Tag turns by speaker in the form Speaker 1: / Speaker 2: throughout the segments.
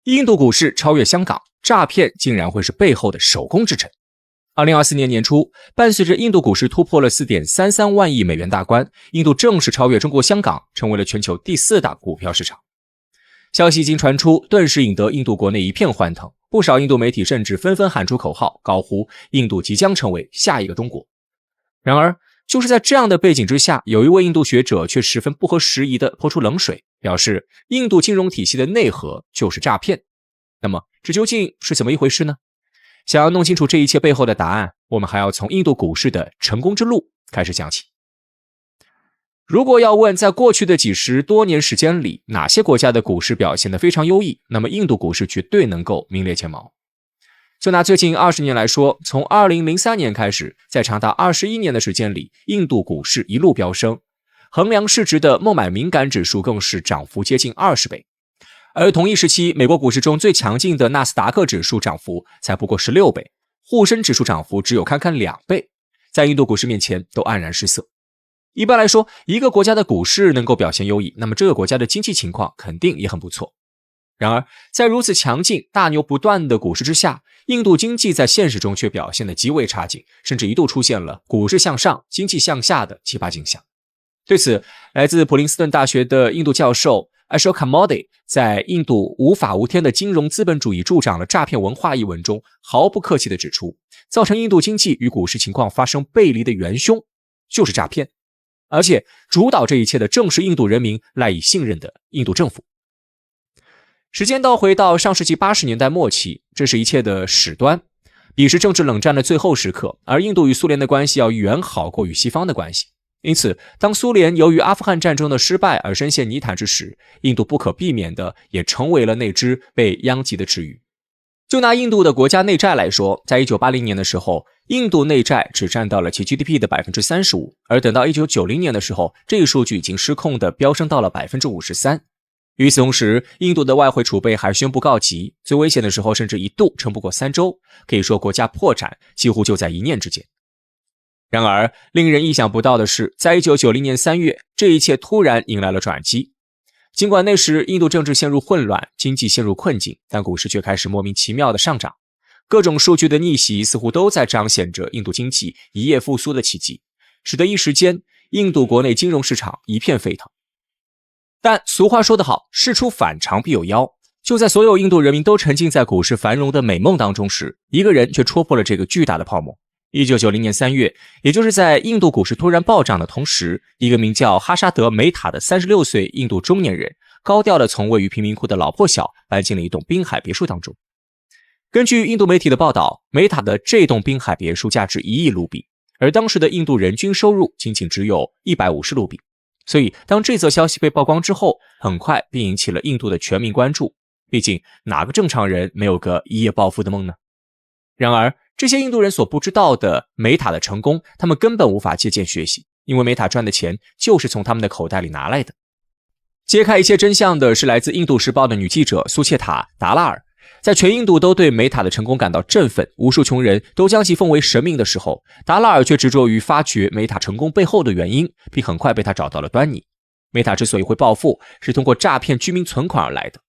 Speaker 1: 印度股市超越香港，诈骗竟然会是背后的手工之臣。2024年年初，伴随着印度股市突破了 4.33 万亿美元大关，印度正式超越中国香港，成为了全球第4大股票市场。消息一经传出，顿时引得印度国内一片欢腾，不少印度媒体甚至纷纷喊出口号，高呼印度即将成为下一个中国。然而，就是在这样的背景之下，有一位印度学者却十分不合时宜地泼出冷水，表示印度金融体系的内核就是诈骗。那么，这究竟是怎么一回事呢？想要弄清楚这一切背后的答案，我们还要从印度股市的成功之路开始讲起。如果要问在过去的几十多年时间里，哪些国家的股市表现得非常优异，那么印度股市绝对能够名列前茅。就拿最近20年来说，从2003年开始，在长达21年的时间里，印度股市一路飙升，衡量市值的孟买敏感指数更是涨幅接近20倍。而同一时期，美国股市中最强劲的纳斯达克指数涨幅才不过16倍，沪深指数涨幅只有堪堪2倍，在印度股市面前都黯然失色。一般来说，一个国家的股市能够表现优异，那么这个国家的经济情况肯定也很不错。然而，在如此强劲、大牛不断的股市之下，印度经济在现实中却表现得极为差劲，甚至一度出现了股市向上、经济向下的奇葩景象。对此，来自普林斯顿大学的印度教授Ashoka Mody 在《印度无法无天的金融资本主义助长了诈骗文化》一文中毫不客气地指出，造成印度经济与股市情况发生背离的元凶就是诈骗，而且主导这一切的正是印度人民赖以信任的印度政府。时间倒回到上世纪80年代末期，这是一切的始端，彼时政治冷战的最后时刻，而印度与苏联的关系要远好过与西方的关系。因此，当苏联由于阿富汗战争的失败而深陷泥潭之时，印度不可避免的也成为了那只被殃及的池鱼。就拿印度的国家内债来说，在1980年的时候，印度内债只占到了其 GDP 的 35%， 而等到1990年的时候，这一数据已经失控的飙升到了 53%。与此同时，印度的外汇储备还宣布告急，最危险的时候甚至一度撑不过3周，可以说国家破产几乎就在一念之间。然而，令人意想不到的是，在1990年3月，这一切突然迎来了转机。尽管那时印度政治陷入混乱，经济陷入困境，但股市却开始莫名其妙的上涨。各种数据的逆袭似乎都在彰显着印度经济一夜复苏的奇迹，使得一时间印度国内金融市场一片沸腾。但俗话说得好，事出反常必有妖。就在所有印度人民都沉浸在股市繁荣的美梦当中时，一个人却戳破了这个巨大的泡沫。1990年3月，也就是在印度股市突然暴涨的同时，一个名叫哈沙德·梅塔的36岁印度中年人，高调地从位于贫民窟的老破小搬进了一栋滨海别墅当中。根据印度媒体的报道，梅塔的这栋滨海别墅价值1亿卢比，而当时的印度人均收入仅只有150卢比。所以，当这则消息被曝光之后，很快便引起了印度的全民关注。毕竟，哪个正常人没有个一夜暴富的梦呢？然而，这些印度人所不知道的梅塔的成功，他们根本无法借鉴学习，因为梅塔赚的钱就是从他们的口袋里拿来的。揭开一切真相的是来自《印度时报》的女记者苏切塔·达拉尔。在全印度都对梅塔的成功感到振奋，无数穷人都将其奉为神明的时候，达拉尔却执着于发掘梅塔成功背后的原因，并很快被他找到了端倪。梅塔之所以会暴富，是通过诈骗居民存款而来的。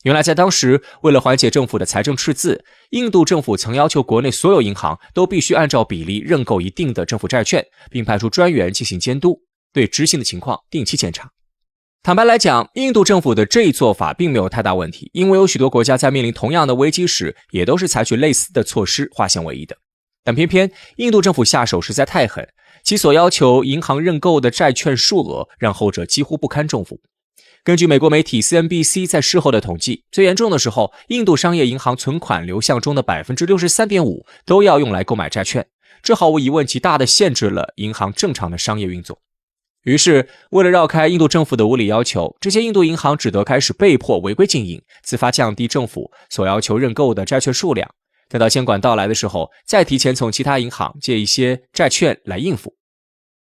Speaker 1: 原来在当时，为了缓解政府的财政赤字，印度政府曾要求国内所有银行都必须按照比例认购一定的政府债券，并派出专员进行监督，对执行的情况定期检查。坦白来讲，印度政府的这一做法并没有太大问题，因为有许多国家在面临同样的危机时，也都是采取类似的措施化险为夷的。但偏偏印度政府下手实在太狠，其所要求银行认购的债券数额让后者几乎不堪重负。根据美国媒体 CNBC 在事后的统计，最严重的时候，印度商业银行存款流向中的 63.5% 都要用来购买债券，这毫无疑问极大地限制了银行正常的商业运作。于是，为了绕开印度政府的无理要求，这些印度银行只得开始被迫违规经营，自发降低政府所要求认购的债券数量。等到监管到来的时候，再提前从其他银行借一些债券来应付。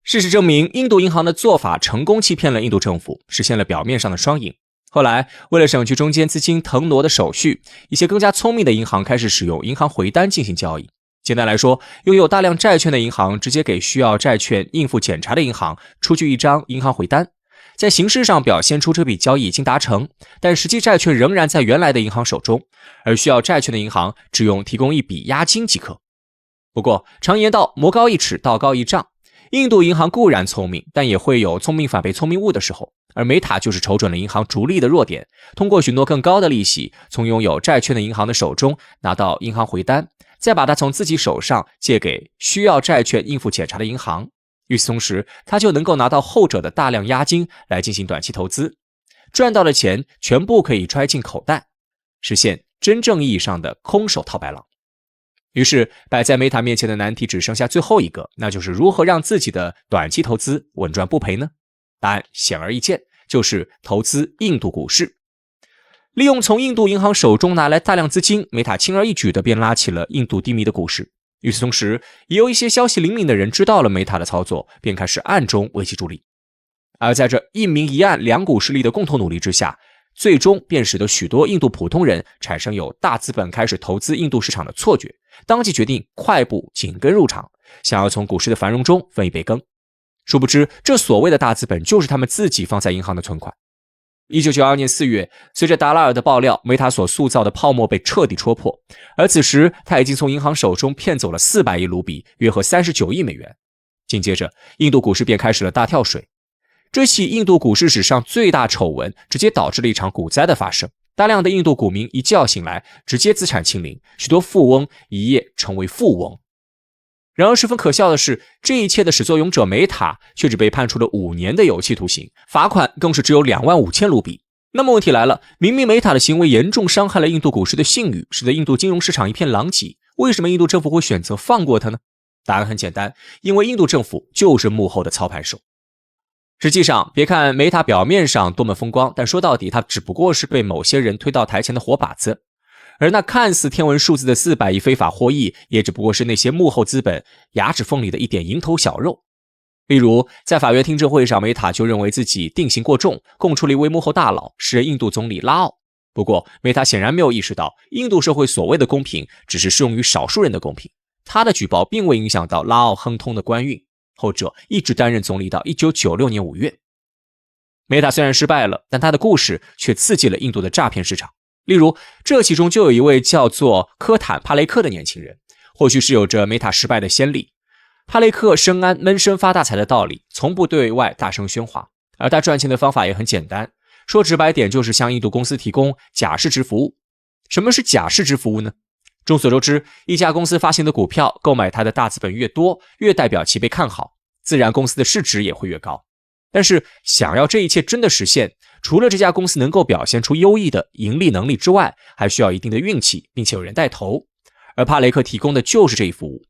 Speaker 1: 事实证明，印度银行的做法成功欺骗了印度政府，实现了表面上的双赢。后来，为了省去中间资金腾挪的手续，一些更加聪明的银行开始使用银行回单进行交易。简单来说，拥有大量债券的银行直接给需要债券应付检查的银行出具一张银行回单，在形式上表现出这笔交易已经达成，但实际债券仍然在原来的银行手中，而需要债券的银行只用提供一笔押金即可。不过常言道魔高一尺道高一丈，印度银行固然聪明，但也会有聪明反被聪明误的时候，而美塔就是瞅准了银行逐利的弱点，通过许诺更高的利息从拥有债券的银行的手中拿到银行回单，再把它从自己手上借给需要债券应付检查的银行。与此同时，他就能够拿到后者的大量押金来进行短期投资，赚到的钱全部可以揣进口袋，实现真正意义上的空手套白狼。于是摆在Meta面前的难题只剩下最后一个，那就是如何让自己的短期投资稳赚不赔呢？答案显而易见，就是投资印度股市。利用从印度银行手中拿来大量资金，Meta轻而易举地便拉起了印度低迷的股市。与此同时，也有一些消息灵敏的人知道了Meta的操作，便开始暗中为其助力。而在这一明一暗两股势力的共同努力之下，最终便使得许多印度普通人产生有大资本开始投资印度市场的错觉，当即决定快步紧跟入场，想要从股市的繁荣中分一杯羹。殊不知，这所谓的大资本就是他们自己放在银行的存款。1992年4月，随着达拉尔的爆料，Meta所塑造的泡沫被彻底戳破，而此时他已经从银行手中骗走了400亿卢比，约合39亿美元。紧接着，印度股市便开始了大跳水。这起印度股市史上最大丑闻，直接导致了一场股灾的发生。大量的印度股民一觉醒来，直接资产清零，许多富翁一夜成为富翁。然而十分可笑的是，这一切的始作俑者美塔却只被判处了5年的有期徒刑，罚款更是只有25000卢比。那么问题来了，明明美塔的行为严重伤害了印度股市的信誉，使得印度金融市场一片狼藉，为什么印度政府会选择放过他呢？答案很简单，因为印度政府就是幕后的操盘手。实际上，别看美塔表面上多么风光，但说到底，他只不过是被某些人推到台前的活靶子。而那看似天文数字的400亿非法获益，也只不过是那些幕后资本牙齿缝里的一点蝇头小肉。例如，在法院听证会上，美塔就认为自己定刑过重，供出了一位幕后大佬，是印度总理拉奥。不过，美塔显然没有意识到，印度社会所谓的公平，只是适用于少数人的公平。他的举报并未影响到拉奥亨通的官运，后者一直担任总理到1996年5月。美塔虽然失败了，但他的故事却刺激了印度的诈骗市场。例如，这其中就有一位叫做科坦·帕雷克的年轻人，或许是有着美塔失败的先例。帕雷克深谙闷声发大财的道理，从不对外大声喧哗，而他赚钱的方法也很简单，说直白点就是向印度公司提供假市值服务。什么是假市值服务呢？众所周知，一家公司发行的股票，购买它的大资本越多，越代表其被看好，自然公司的市值也会越高。但是想要这一切真的实现，除了这家公司能够表现出优异的盈利能力之外，还需要一定的运气，并且有人带头。而帕雷克提供的就是这一服务。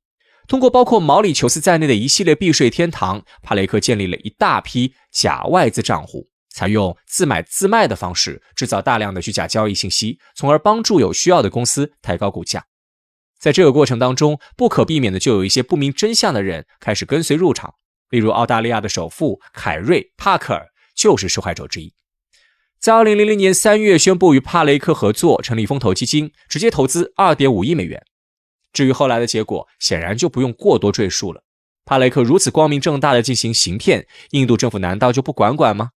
Speaker 1: 通过包括毛里求斯在内的一系列避税天堂，帕雷克建立了一大批假外资账户，采用自买自卖的方式制造大量的虚假交易信息，从而帮助有需要的公司抬高股价。在这个过程当中，不可避免的就有一些不明真相的人开始跟随入场，例如澳大利亚的首富凯瑞·帕克尔就是受害者之一。在2000年3月宣布与帕雷克合作，成立风投基金，直接投资2.5亿美元。至于后来的结果，显然就不用过多赘述了。帕雷克如此光明正大的进行行骗，印度政府难道就不管管吗？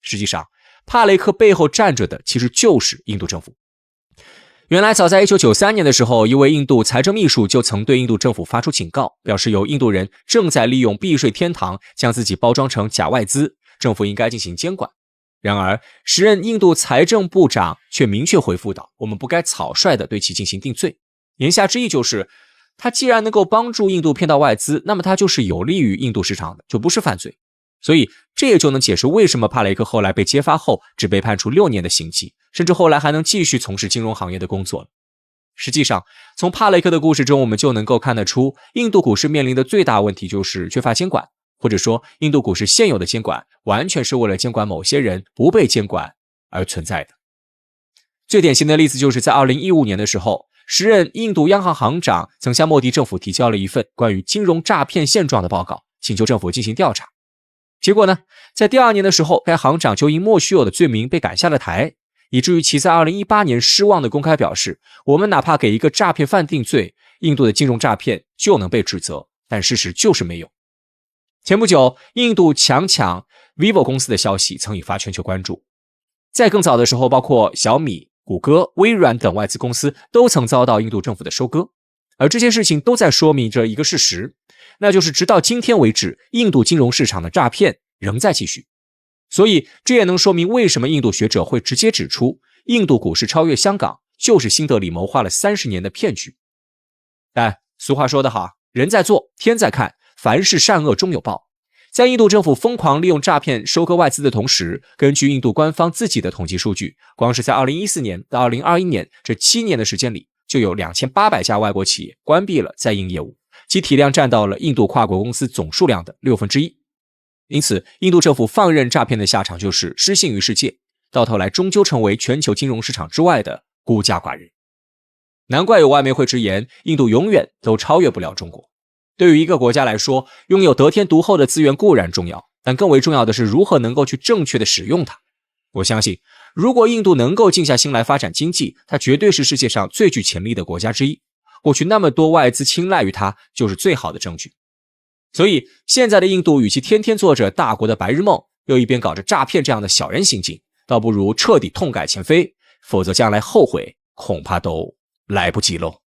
Speaker 1: 实际上，帕雷克背后站着的其实就是印度政府。原来早在1993年的时候，一位印度财政秘书就曾对印度政府发出警告，表示有印度人正在利用避税天堂将自己包装成假外资，政府应该进行监管。然而，时任印度财政部长却明确回复道，我们不该草率地对其进行定罪。言下之意就是，他既然能够帮助印度骗到外资，那么他就是有利于印度市场的，就不是犯罪。所以这也就能解释为什么帕雷克后来被揭发后只被判处6年的刑期，甚至后来还能继续从事金融行业的工作了。实际上，从帕雷克的故事中我们就能够看得出，印度股市面临的最大问题就是缺乏监管，或者说印度股市现有的监管完全是为了监管某些人不被监管而存在的。最典型的例子就是在2015年的时候，时任印度央行行长曾向莫迪政府提交了一份关于金融诈骗现状的报告，请求政府进行调查。结果呢，在第2年的时候，该行长就因莫须有的罪名被赶下了台，以至于其在2018年失望地公开表示，我们哪怕给一个诈骗犯定罪，印度的金融诈骗就能被指责，但事实就是没有。前不久，印度强抢 vivo 公司的消息曾引发全球关注。在更早的时候，包括小米、谷歌、微软等外资公司都曾遭到印度政府的收割。而这些事情都在说明着一个事实，那就是直到今天为止，印度金融市场的诈骗仍在继续。所以这也能说明为什么印度学者会直接指出，印度股市超越香港就是新德里谋划了30年的骗局。但俗话说得好，人在做，天在看，凡事善恶终有报。在印度政府疯狂利用诈骗收割外资的同时，根据印度官方自己的统计数据，光是在2014年到2021年这7年的时间里，就有2800家外国企业关闭了在印业务，其体量占到了印度跨国公司总数量的1/6。因此，印度政府放任诈骗的下场就是失信于世界，到头来终究成为全球金融市场之外的孤家寡人。难怪有外媒会直言，印度永远都超越不了中国。对于一个国家来说，拥有得天独厚的资源固然重要，但更为重要的是如何能够去正确的使用它。我相信，如果印度能够静下心来发展经济，它绝对是世界上最具潜力的国家之一。过去那么多外资青睐于它，就是最好的证据。所以，现在的印度与其天天做着大国的白日梦，又一边搞着诈骗这样的小人行径，倒不如彻底痛改前非，否则将来后悔恐怕都来不及喽。